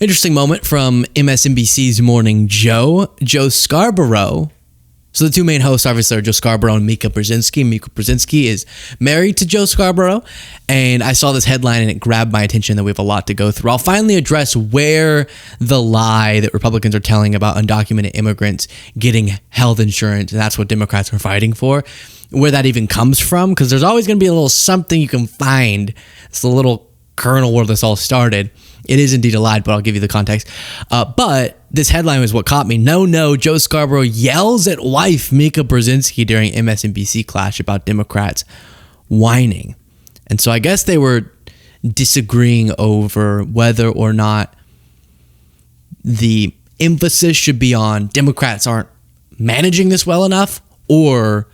Interesting moment from MSNBC's Morning Joe. Joe Scarborough. So the two main hosts obviously are Joe Scarborough and Mika Brzezinski. Mika Brzezinski is married to Joe Scarborough. And I saw this headline and it grabbed my attention that we have a lot to go through. I'll finally address where the lie that Republicans are telling about undocumented immigrants getting health insurance, and that's what Democrats are fighting for, where that even comes from. Because there's always going to be a little something you can find. It's the little kernel where this all started. It is indeed a lie, but I'll give you the context. But this headline was what caught me. No, Joe Scarborough yells at wife Mika Brzezinski during MSNBC clash about Democrats whining. And so I guess they were disagreeing over whether or not the emphasis should be on Democrats aren't managing this well enough, or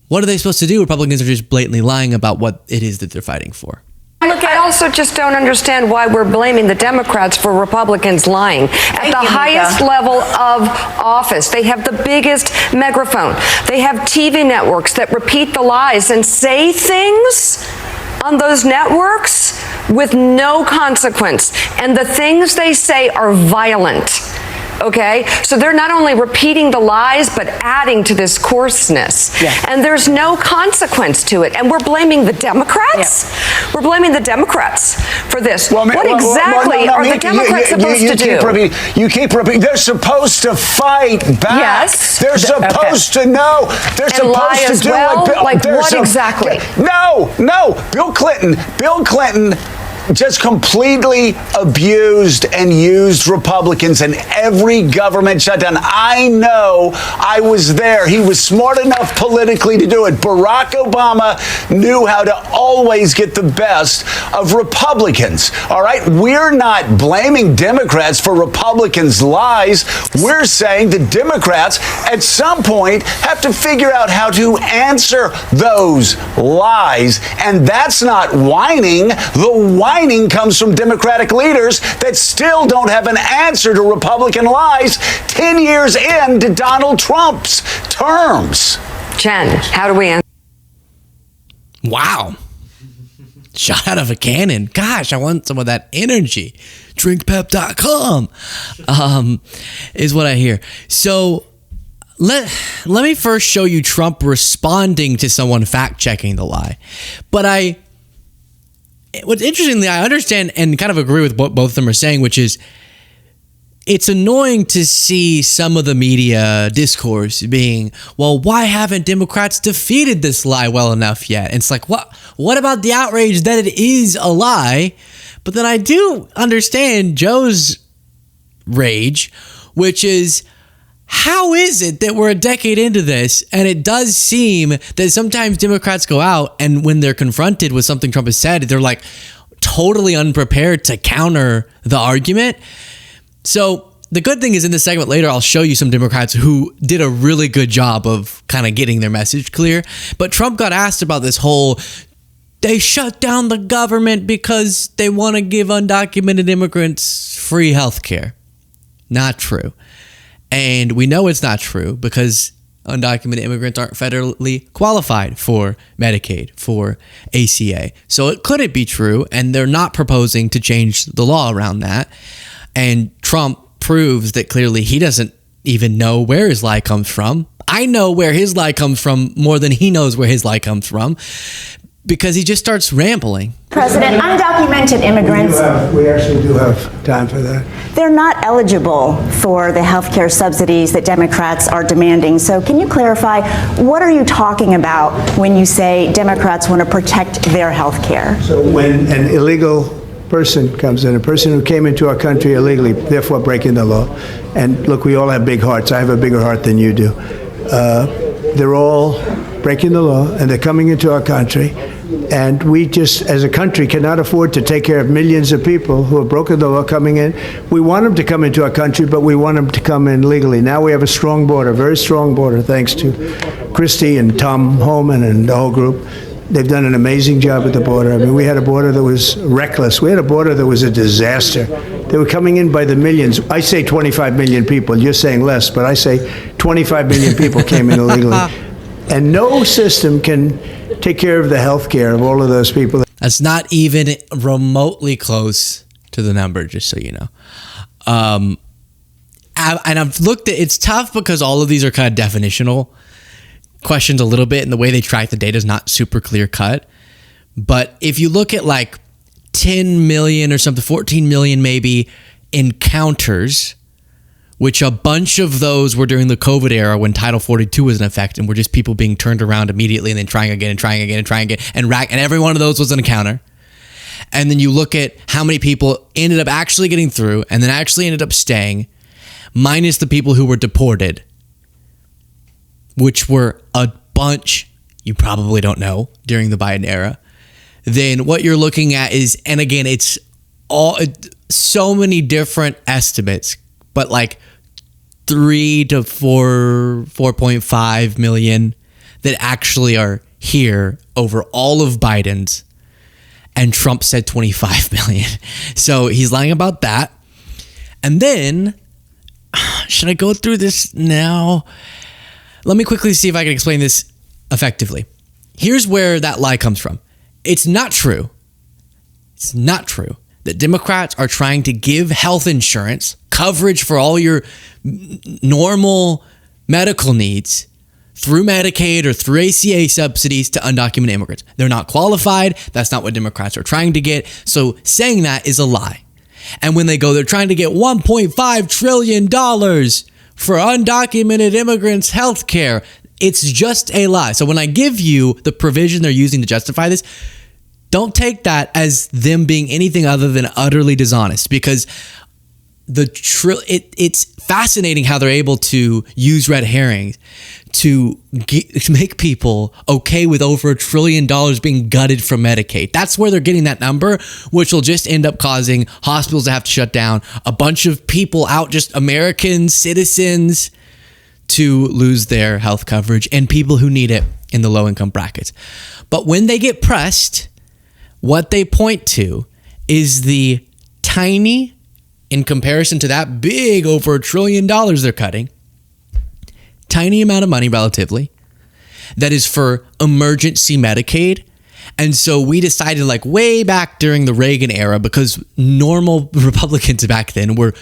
what are they supposed to do? Republicans are just blatantly lying about what it is that they're fighting for. Look, I also just don't understand why we're blaming the Democrats for Republicans lying. At the highest level of office, they have the biggest megaphone. They have TV networks that repeat the lies and say things on those networks with no consequence. And the things they say are violent. Okay, so they're not only repeating the lies, but adding to this coarseness. Yeah. And there's no consequence to it. And we're blaming the Democrats? Yeah. We're blaming the Democrats for this. What exactly are the Democrats supposed to do? You keep repeating. They're supposed to fight back. Yes. They're supposed to know. They're and supposed lie to as do well? what. Like what exactly? No. Bill Clinton just completely abused and used Republicans in every government shutdown. I know, I was there. He was smart enough politically to do it. Barack Obama knew how to always get the best of Republicans. All right? We're not blaming Democrats for Republicans' lies. We're saying the Democrats at some point have to figure out how to answer those lies. And that's not whining. The whining comes from Democratic leaders that still don't have an answer to Republican lies 10 years into Donald Trump's terms. Jen, how do we answer? Wow. Shot out of a cannon. Gosh, I want some of that energy. Drinkpep.com is what I hear. So let me first show you Trump responding to someone fact-checking the lie. But what's interestingly, I understand and kind of agree with what both of them are saying, which is it's annoying to see some of the media discourse being, well, why haven't Democrats defeated this lie well enough yet? And it's like, what about the outrage that it is a lie? But then I do understand Joe's rage, which is, how is it that we're a decade into this and it does seem that sometimes Democrats go out and when they're confronted with something Trump has said, they're like totally unprepared to counter the argument? So the good thing is in this segment later, I'll show you some Democrats who did a really good job of kind of getting their message clear. But Trump got asked about this whole, they shut down the government because they want to give undocumented immigrants free health care. Not true. And we know it's not true because undocumented immigrants aren't federally qualified for Medicaid, for ACA. So it couldn't be true, and they're not proposing to change the law around that. And Trump proves that clearly he doesn't even know where his lie comes from. I know where his lie comes from more than he knows where his lie comes from, because he just starts rambling. President, undocumented immigrants. We actually do have time for that. They're not eligible for the health care subsidies that Democrats are demanding. So can you clarify, what are you talking about when you say Democrats want to protect their health care? So when an illegal person comes in, a person who came into our country illegally, therefore breaking the law, and look, we all have big hearts. I have a bigger heart than you do. They're all breaking the law, and they're coming into our country. And we just, as a country, cannot afford to take care of millions of people who have broken the law coming in. We want them to come into our country, but we want them to come in legally. Now we have a strong border, very strong border, thanks to Christie and Tom Homan and the whole group. They've done an amazing job at the border. I mean, we had a border that was reckless. We had a border that was a disaster. They were coming in by the millions. I say 25 million people. You're saying less, but I say 25 million people came in illegally. And no system can take care of the health care of all of those people. That's not even remotely close to the number, just so you know. And I've looked at, it's tough because all of these are kind of definitional questions a little bit, and the way they track the data is not super clear cut. But if you look at like 10 million or something, 14 million maybe encounters, which a bunch of those were during the COVID era when Title 42 was in effect, and were just people being turned around immediately and then trying again and trying again and trying again, and every one of those was an encounter. And then you look at how many people ended up actually getting through and then actually ended up staying, minus the people who were deported, which were a bunch you probably don't know during the Biden era. Then what you're looking at is, and again, it's all so many different estimates, but like 3 to 4.5 million that actually are here over all of Biden's, and Trump said 25 million. So he's lying about that. And then, should I go through this now? Let me quickly see if I can explain this effectively. Here's where that lie comes from. It's not true. It's not true that Democrats are trying to give health insurance coverage for all your normal medical needs through Medicaid or through ACA subsidies to undocumented immigrants. They're not qualified. That's not what Democrats are trying to get. So saying that is a lie. And when they go, they're trying to get $1.5 trillion for undocumented immigrants' health care. It's just a lie. So when I give you the provision they're using to justify this, don't take that as them being anything other than utterly dishonest, because it's fascinating how they're able to use red herrings to make people okay with over $1 trillion being gutted from Medicaid. That's where they're getting that number, which will just end up causing hospitals to have to shut down, a bunch of people out, just American citizens, to lose their health coverage, and people who need it in the low income brackets. But when they get pressed, what they point to is the tiny, in comparison to that big over $1 trillion they're cutting, tiny amount of money relatively that is for emergency Medicaid. And so we decided, like way back during the Reagan era, because normal Republicans back then were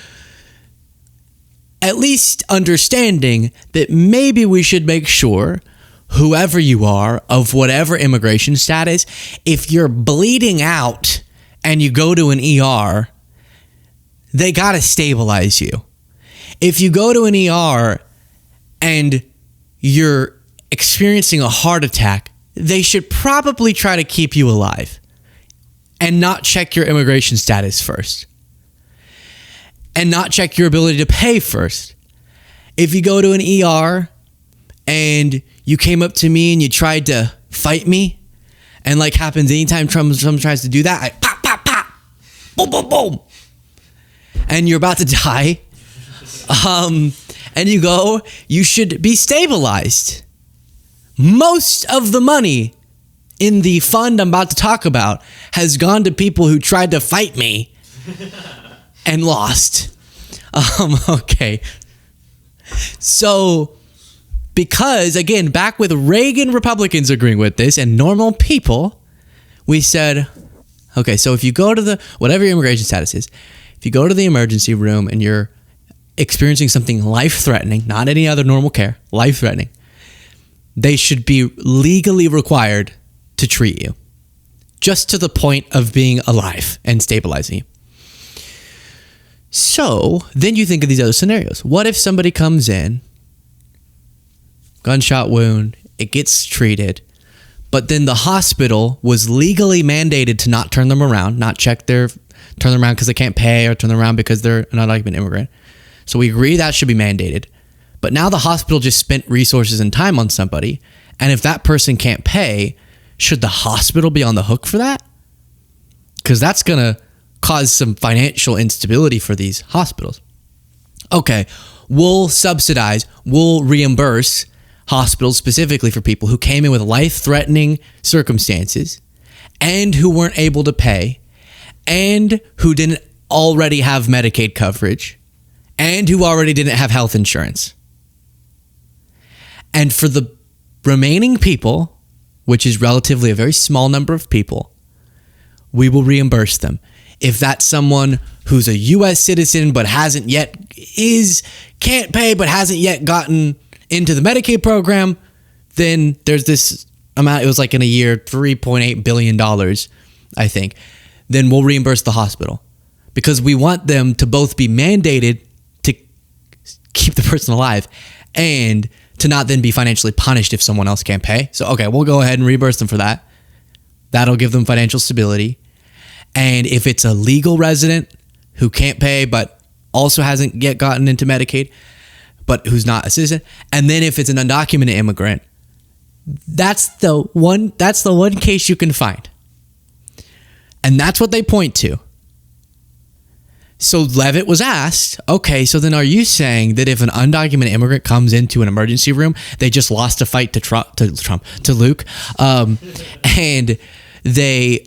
at least understanding that maybe we should make sure whoever you are, of whatever immigration status, if you're bleeding out and you go to an ER, they got to stabilize you. If you go to an ER and you're experiencing a heart attack, they should probably try to keep you alive and not check your immigration status first, and not check your ability to pay first. If you go to an ER and you came up to me and you tried to fight me, and like happens anytime Trump tries to do that, I pop, pop, pop, boom, boom, boom, and you're about to die, and you go, you should be stabilized. Most of the money in the fund I'm about to talk about has gone to people who tried to fight me and lost. Okay. So, because again, back with Reagan Republicans agreeing with this and normal people, we said, okay, so if you go to the, whatever your immigration status is, if you go to the emergency room and you're experiencing something life-threatening, not any other normal care, life-threatening, they should be legally required to treat you, just to the point of being alive and stabilizing you. So then you think of these other scenarios. What if somebody comes in, gunshot wound, it gets treated, but then the hospital was legally mandated to not turn them around, not turn them around because they can't pay, or turn them around because they're an undocumented immigrant. So we agree that should be mandated. But now the hospital just spent resources and time on somebody, and if that person can't pay, should the hospital be on the hook for that? Because that's going to cause some financial instability for these hospitals. Okay, we'll subsidize, we'll reimburse hospitals specifically for people who came in with life-threatening circumstances and who weren't able to pay and who didn't already have Medicaid coverage and who already didn't have health insurance. And for the remaining people, which is relatively a very small number of people, we will reimburse them. if that's someone who's a U.S. citizen but can't pay but hasn't yet gotten into the Medicaid program, then there's this amount. It was like in a year, $3.8 billion, I think. Then we'll reimburse the hospital because we want them to both be mandated to keep the person alive and to not then be financially punished if someone else can't pay. So, okay, we'll go ahead and reimburse them for that. That'll give them financial stability. And if it's a legal resident who can't pay but also hasn't yet gotten into Medicaid, but who's not a citizen, and then if it's an undocumented immigrant, that's the one case you can find. And that's what they point to. So Levitt was asked, okay, so then are you saying that if an undocumented immigrant comes into an emergency room, they just lost a fight to Luke, and they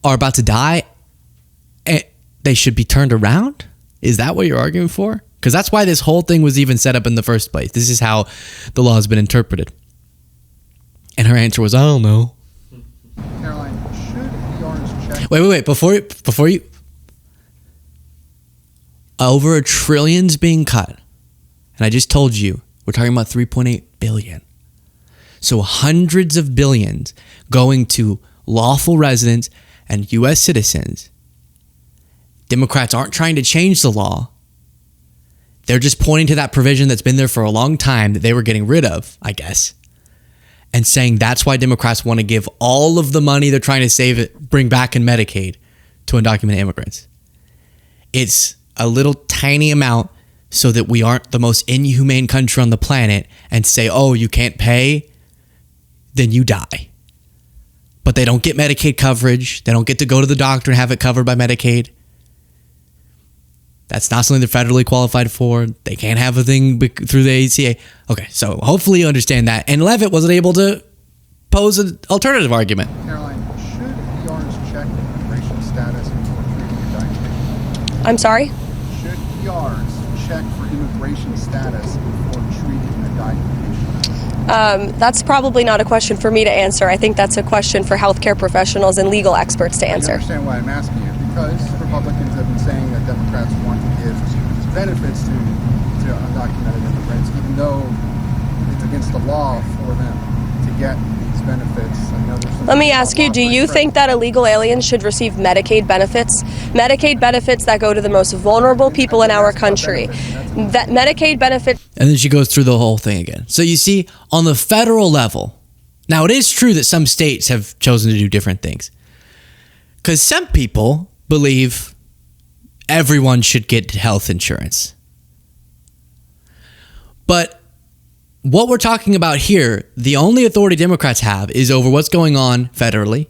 are about to die, and they should be turned around? Is that what you're arguing for? Because that's why this whole thing was even set up in the first place. This is how the law has been interpreted. And her answer was, I don't know. Caroline, should yours check? Wait. Before you. Over $1 trillion being cut. And I just told you, we're talking about 3.8 billion. So hundreds of billions going to lawful residents and U.S. citizens. Democrats aren't trying to change the law. They're just pointing to that provision that's been there for a long time that they were getting rid of, I guess, and saying that's why Democrats want to give all of the money they're trying to save it, bring back in Medicaid to undocumented immigrants. It's a little tiny amount so that we aren't the most inhumane country on the planet and say, oh, you can't pay, then you die. But they don't get Medicaid coverage. They don't get to go to the doctor and have it covered by Medicaid. That's not something they're federally qualified for. They can't have a thing through the ACA. Okay, so hopefully you understand that. And Levitt wasn't able to pose an alternative argument. Caroline, should yours check immigration status before treating a dying patient? I'm sorry? Should yours check for immigration status before treating a dying patient? That's probably not a question for me to answer. I think that's a question for healthcare professionals and legal experts to answer. I understand why I'm asking you, because Republicans have been saying that Democrats want to give benefits to undocumented immigrants, even though it's against the law for them to get these benefits. I know there's some. Let me ask you, do you think that illegal aliens should receive Medicaid benefits? Medicaid benefits that go to the most vulnerable people in our country. That Medicaid benefits. And then she goes through the whole thing again. So you see, on the federal level, now it is true that some states have chosen to do different things. Because some people believe everyone should get health insurance. But what we're talking about here, the only authority Democrats have is over what's going on federally.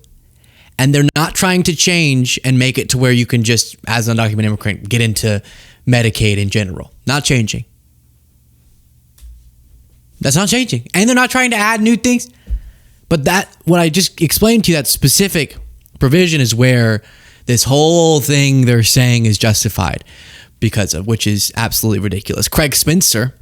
And they're not trying to change and make it to where you can just, as an undocumented immigrant, get into Medicaid in general. Not changing. That's not changing. And they're not trying to add new things. But that, what I just explained to you, that specific provision is where this whole thing they're saying is justified because of, which is absolutely ridiculous. Craig Spencer,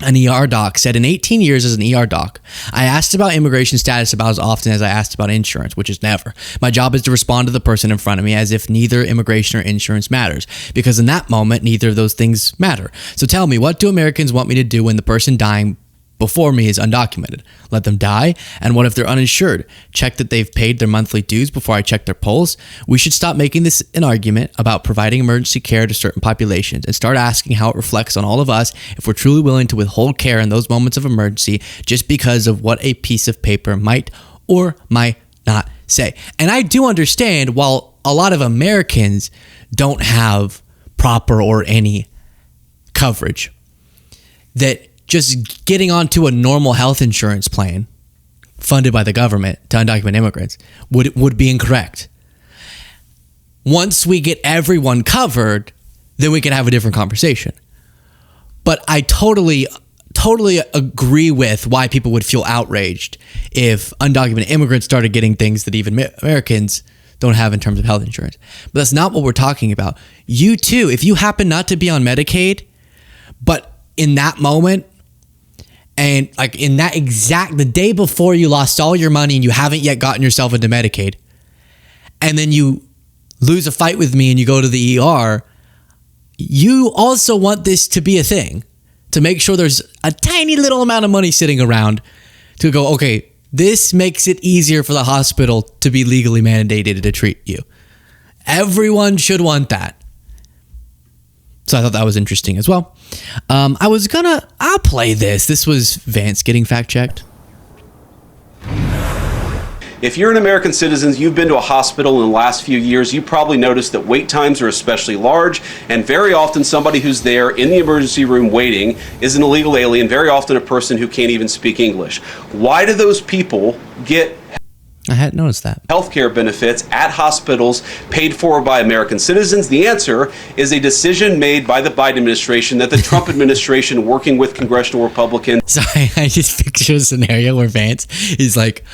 an ER doc, said, in 18 years as an ER doc, I asked about immigration status about as often as I asked about insurance, which is never. My job is to respond to the person in front of me as if neither immigration or insurance matters, because in that moment, neither of those things matter. So tell me, what do Americans want me to do when the person dying before me is undocumented? Let them die? And what if they're uninsured? Check that they've paid their monthly dues before I check their polls? We should stop making this an argument about providing emergency care to certain populations and start asking how it reflects on all of us if we're truly willing to withhold care in those moments of emergency just because of what a piece of paper might or might not say. And I do understand, while a lot of Americans don't have proper or any coverage, that just getting onto a normal health insurance plan funded by the government to undocumented immigrants would be incorrect. Once we get everyone covered, then we can have a different conversation. But I totally agree with why people would feel outraged if undocumented immigrants started getting things that even Americans don't have in terms of health insurance. But that's not what we're talking about. You too, if you happen not to be on Medicaid, but in that moment, and like in that the day before you lost all your money and you haven't yet gotten yourself into Medicaid, and then you lose a fight with me and you go to the ER, you also want this to be a thing, to make sure there's a tiny little amount of money sitting around to go, okay, this makes it easier for the hospital to be legally mandated to treat you. Everyone should want that. So I thought that was interesting as well. I'll play this. This was Vance getting fact checked. If you're an American citizen, you've been to a hospital in the last few years, you probably noticed that wait times are especially large, and very often somebody who's there in the emergency room waiting is an illegal alien, very often a person who can't even speak English. Why do those people get I hadn't noticed that. healthcare benefits at hospitals paid for by American citizens? The answer is a decision made by the Biden administration that the Trump administration, working with congressional Republicans. Sorry, I just picture a scenario where Vance is like,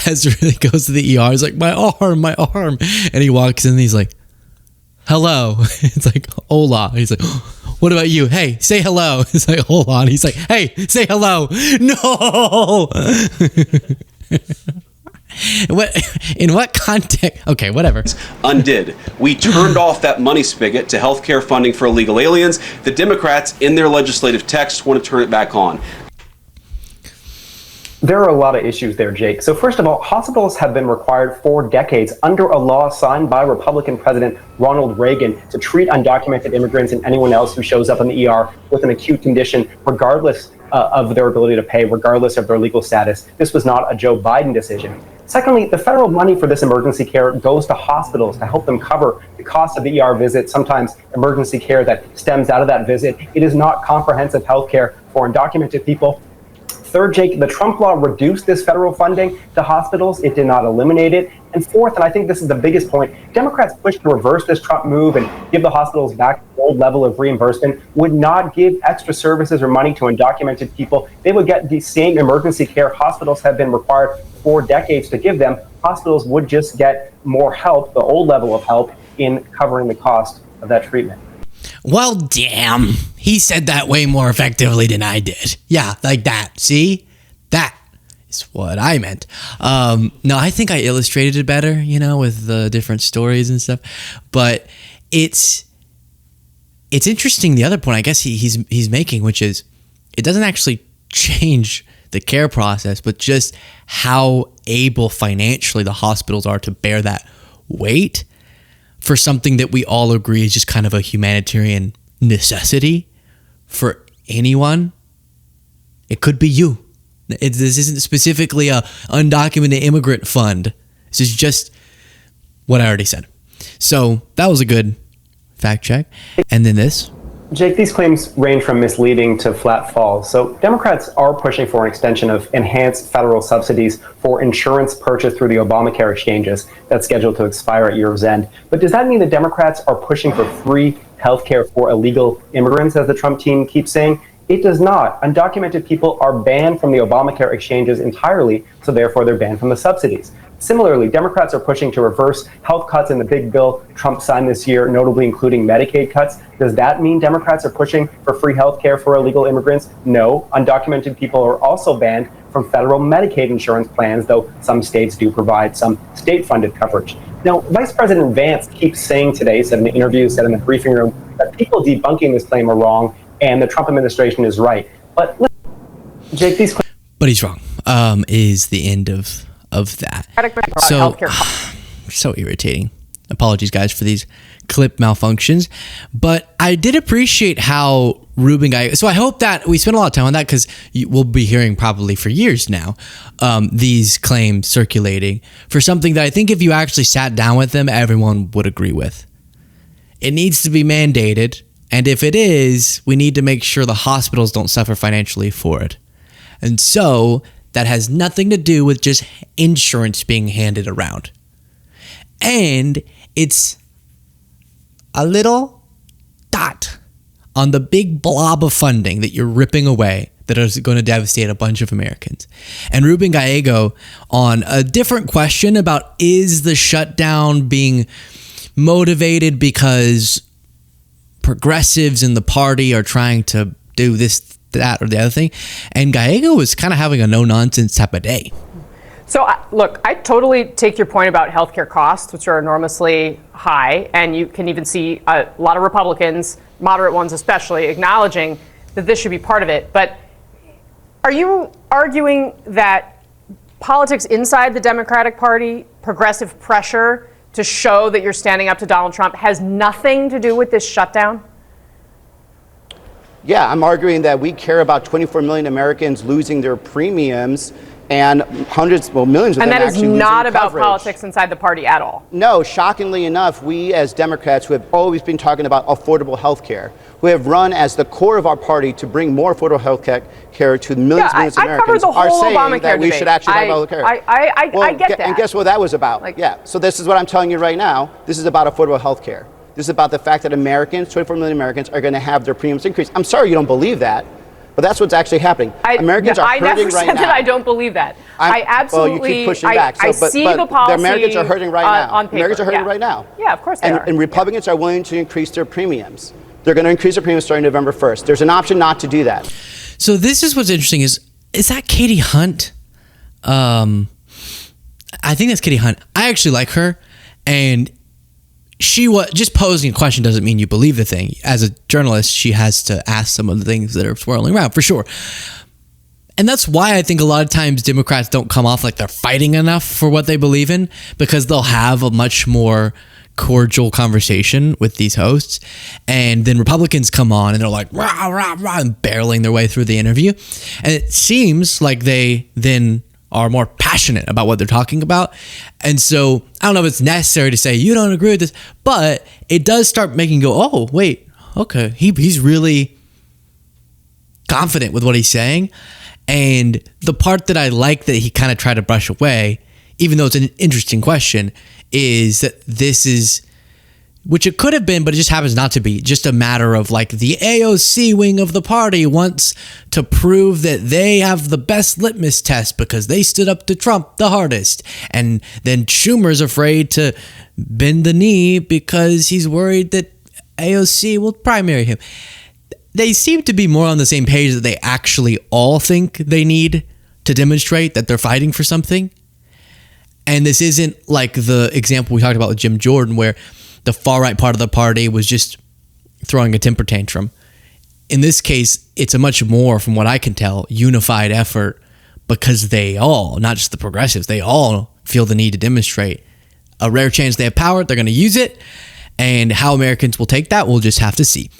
goes to the ER. He's like, my arm. And he walks in and he's like, hello. It's like, hola. He's like, what about you? Hey, say hello. It's like, hold on. He's like, hey, say hello. No. In what context? Okay, whatever. Undid. We turned off that money spigot to healthcare funding for illegal aliens. The Democrats, in their legislative text, want to turn it back on. There are a lot of issues there, Jake. So first of all, hospitals have been required for decades under a law signed by Republican President Ronald Reagan to treat undocumented immigrants and anyone else who shows up in the ER with an acute condition, regardless of their ability to pay, regardless of their legal status. This was not a Joe Biden decision. Secondly, the federal money for this emergency care goes to hospitals to help them cover the cost of the ER visit, sometimes emergency care that stems out of that visit. It is not comprehensive health care for undocumented people. Third, Jake, the Trump law reduced this federal funding to hospitals. It did not eliminate it. And fourth, and I think this is the biggest point, Democrats pushed to reverse this Trump move and give the hospitals back the old level of reimbursement, would not give extra services or money to undocumented people. They would get the same emergency care hospitals have been required for decades to give them. Hospitals would just get more help, the old level of help, in covering the cost of that treatment. Well, damn. He said that way more effectively than I did. Yeah, like that. See? That is what I meant. No, I think I illustrated it better, with the different stories and stuff. But it's interesting, the other point I guess he's making, which is it doesn't actually change the care process, but just how able financially the hospitals are to bear that weight for something that we all agree is just kind of a humanitarian necessity for anyone. It could be you. This isn't specifically a undocumented immigrant fund. This is just what I already said. So that was a good fact check. And then this. Jake, these claims range from misleading to flat false. So Democrats are pushing for an extension of enhanced federal subsidies for insurance purchased through the Obamacare exchanges that's scheduled to expire at year's end. But does that mean that Democrats are pushing for free health care for illegal immigrants, as the Trump team keeps saying? It does not. Undocumented people are banned from the Obamacare exchanges entirely, so therefore they're banned from the subsidies. Similarly, Democrats are pushing to reverse health cuts in the big bill Trump signed this year, notably including Medicaid cuts. Does that mean Democrats are pushing for free health care for illegal immigrants? No. Undocumented people are also banned from federal Medicaid insurance plans, though some states do provide some state-funded coverage. Now, Vice President Vance keeps saying today, said in an interview, said in the briefing room, that people debunking this claim are wrong and the Trump administration is right. But Jake, these claims... But he's wrong, is the end of that. So irritating. Apologies, guys, for these clip malfunctions. But I did appreciate how Ruben Guy. So I hope that we spent a lot of time on that, because we'll be hearing probably for years now these claims circulating for something that I think if you actually sat down with them, everyone would agree with. It needs to be mandated. And if it is, we need to make sure the hospitals don't suffer financially for it. And so that has nothing to do with just insurance being handed around. And it's a little dot on the big blob of funding that you're ripping away that is going to devastate a bunch of Americans. And Ruben Gallego, on a different question about is the shutdown being motivated because progressives in the party are trying to do this, that, or the other thing. And Gallego was kind of having a no-nonsense type of day. So, look, I totally take your point about healthcare costs, which are enormously high, and you can even see a lot of Republicans, moderate ones especially, acknowledging that this should be part of it. But are you arguing that politics inside the Democratic Party, progressive pressure to show that you're standing up to Donald Trump, has nothing to do with this shutdown? Yeah, I'm arguing that we care about 24 million Americans losing their premiums and millions of them actually losing coverage. And that is not about politics inside the party at all. No, shockingly enough, we as Democrats who have always been talking about affordable health care, who have run as the core of our party to bring more affordable health care to millions of Americans, are saying that we should actually talk about health care. I get that. And guess what that was about? So this is what I'm telling you right now. This is about affordable health care. This is about the fact that Americans, 24 million Americans, are going to have their premiums increased. I'm sorry you don't believe that, but that's what's actually happening. Americans are hurting right now. I never said that I don't believe that. I absolutely. Well, you keep pushing back. I see the policy. The Americans are hurting right now. On paper. Americans are hurting right now. Yeah, of course they are. And Republicans are willing to increase their premiums. They're going to increase their premiums starting November 1st. There's an option not to do that. So this is what's interesting is that Katie Hunt? I think that's Katie Hunt. I actually like her, and she was just posing a question doesn't mean you believe the thing. As a journalist, she has to ask some of the things that are swirling around for sure. And that's why I think a lot of times Democrats don't come off like they're fighting enough for what they believe in, because they'll have a much more cordial conversation with these hosts. And then Republicans come on and they're like, rah, rah, rah, and barreling their way through the interview. And it seems like they then are more passionate about what they're talking about. And so I don't know if it's necessary to say you don't agree with this, but it does start making you go, oh, wait, okay. He's really confident with what he's saying. And the part that I like that he kind of tried to brush away, even though it's an interesting question, is that this is, which it could have been, but it just happens not to be, just a matter of like the AOC wing of the party wants to prove that they have the best litmus test because they stood up to Trump the hardest. And then Schumer's afraid to bend the knee because he's worried that AOC will primary him. They seem to be more on the same page that they actually all think they need to demonstrate that they're fighting for something. And this isn't like the example we talked about with Jim Jordan, where the far right part of the party was just throwing a temper tantrum. In this case, it's a much more, from what I can tell, unified effort, because they all, not just the progressives, they all feel the need to demonstrate a rare chance they have power. They're going to use it. And how Americans will take that, we'll just have to see.